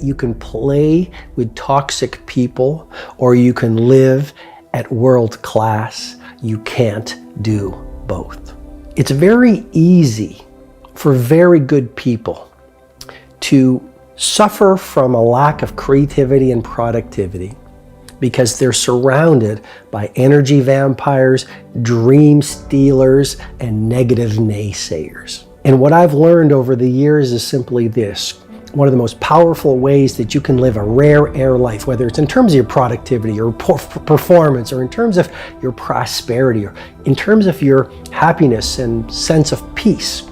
you can play with toxic people or you can live at world class. You can't do both. It's very easy for very good people to suffer from a lack of creativity and productivity because they're surrounded by energy vampires, dream stealers, and negative naysayers. And what I've learned over the years is simply this. One of the most powerful ways that you can live a rare air life, whether it's in terms of your productivity or performance, or in terms of your prosperity, or in terms of your happiness and sense of peace,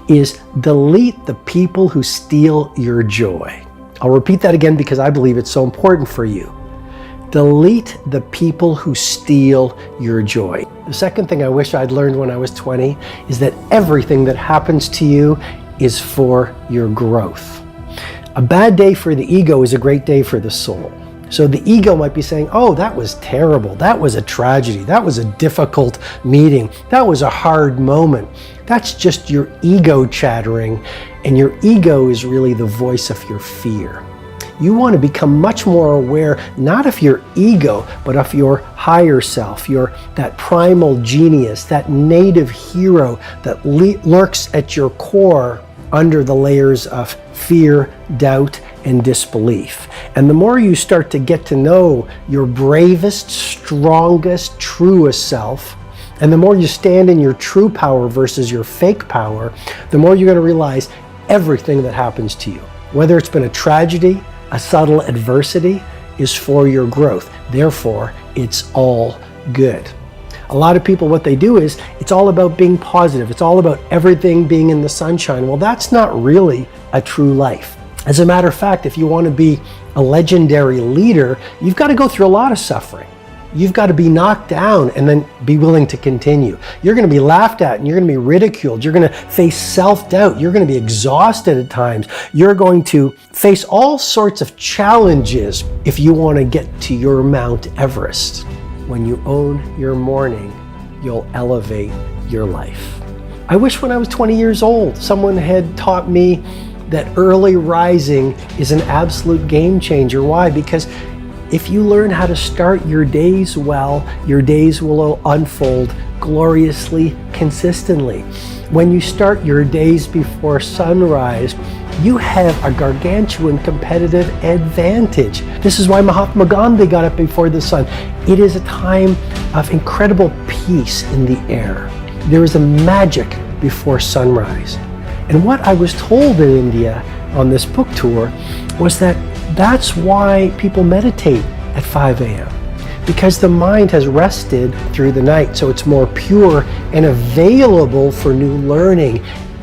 is delete the people who steal your joy. I'll repeat that again because I believe it's so important for you. Delete the people who steal your joy. The second thing I wish I'd learned when I was 20 is that everything that happens to you is for your growth. A bad day for the ego is a great day for the soul. So the ego might be saying, oh, that was terrible. That was a tragedy. That was a difficult meeting. That was a hard moment. That's just your ego chattering, and your ego is really the voice of your fear. You want to become much more aware, not of your ego, but of your higher self, that primal genius, that native hero that lurks at your core under the layers of fear, doubt, and disbelief. And the more you start to get to know your bravest, strongest, truest self, and the more you stand in your true power versus your fake power, the more you're going to realize everything that happens to you, whether it's been a tragedy, a subtle adversity, is for your growth. Therefore, it's all good. A lot of people, what they do is, it's all about being positive. It's all about everything being in the sunshine. Well, that's not really a true life. As a matter of fact, if you want to be a legendary leader, you've got to go through a lot of suffering. You've got to be knocked down and then be willing to continue. You're going to be laughed at and you're going to be ridiculed. You're going to face self-doubt. You're going to be exhausted at times. You're going to face all sorts of challenges if you want to get to your Mount Everest. When you own your morning, you'll elevate your life. I wish when I was 20 years old, someone had taught me that early rising is an absolute game changer. Why? Because if you learn how to start your days well, your days will unfold gloriously, consistently. When you start your days before sunrise, you have a gargantuan competitive advantage. This is why Mahatma Gandhi got up before the sun. It is a time of incredible peace in the air. There is a magic before sunrise. And what I was told in India on this book tour was that that's why people meditate at 5 a.m. because the mind has rested through the night, so it's more pure and available for new learning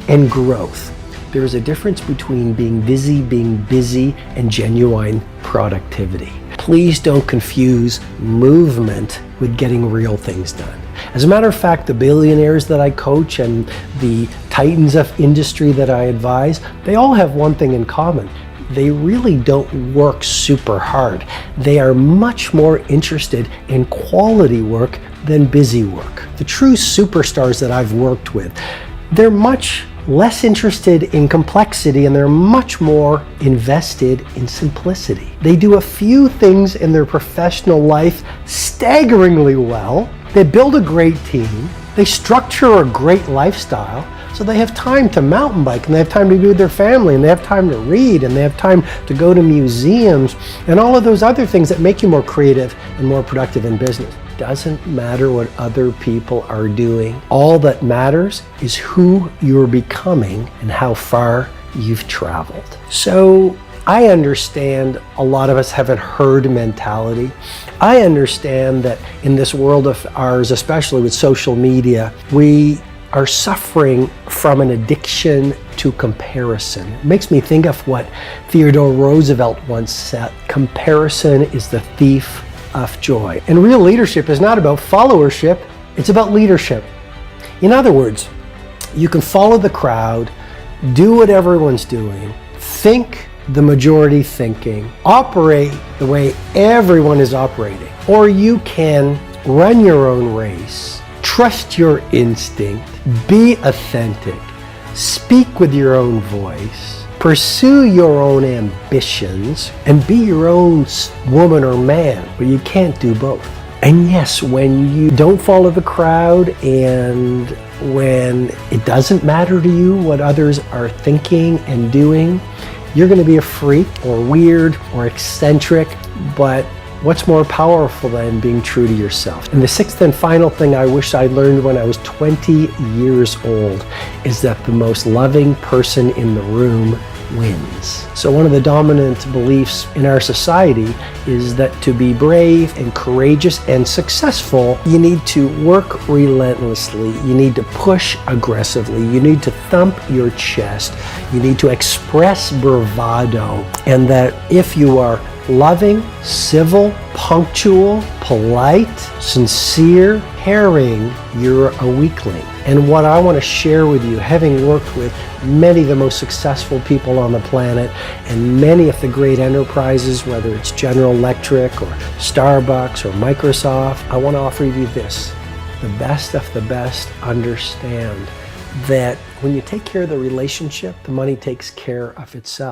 and growth. There is a difference between being busy, and genuine productivity. Please don't confuse movement with getting real things done. As a matter of fact, the billionaires that I coach and the titans of industry that I advise, they all have one thing in common. They really don't work super hard. They are much more interested in quality work than busy work. The true superstars that I've worked with, they're much less interested in complexity and they're much more invested in simplicity. They do a few things in their professional life staggeringly well. They build a great team. They structure a great lifestyle. So they have time to mountain bike and they have time to be with their family and they have time to read and they have time to go to museums and all of those other things that make you more creative and more productive in business. Doesn't matter what other people are doing. All that matters is who you're becoming and how far you've traveled. So I understand a lot of us have a herd mentality. I understand that in this world of ours, especially with social media, we are suffering from an addiction to comparison. It makes me think of what Theodore Roosevelt once said, comparison is the thief of joy. And real leadership is not about followership, it's about leadership. In other words, you can follow the crowd, do what everyone's doing, think the majority thinking, operate the way everyone is operating, or you can run your own race, trust your instinct, be authentic, speak with your own voice, Pursue your own ambitions and be your own woman or man, but you can't do both. And yes, when you don't follow the crowd and when it doesn't matter to you what others are thinking and doing, you're going to be a freak or weird or eccentric, but what's more powerful than being true to yourself? And the sixth and final thing I wish I learned when I was 20 years old is that the most loving person in the room wins. So one of the dominant beliefs in our society is that to be brave and courageous and successful, you need to work relentlessly, you need to push aggressively, you need to thump your chest, you need to express bravado, and that if you are loving, civil, punctual, polite, sincere, caring, you're a weakling. And what I want to share with you, having worked with many of the most successful people on the planet and many of the great enterprises, whether it's General Electric or Starbucks or Microsoft, I want to offer you this. The best of the best understand that when you take care of the relationship, the money takes care of itself.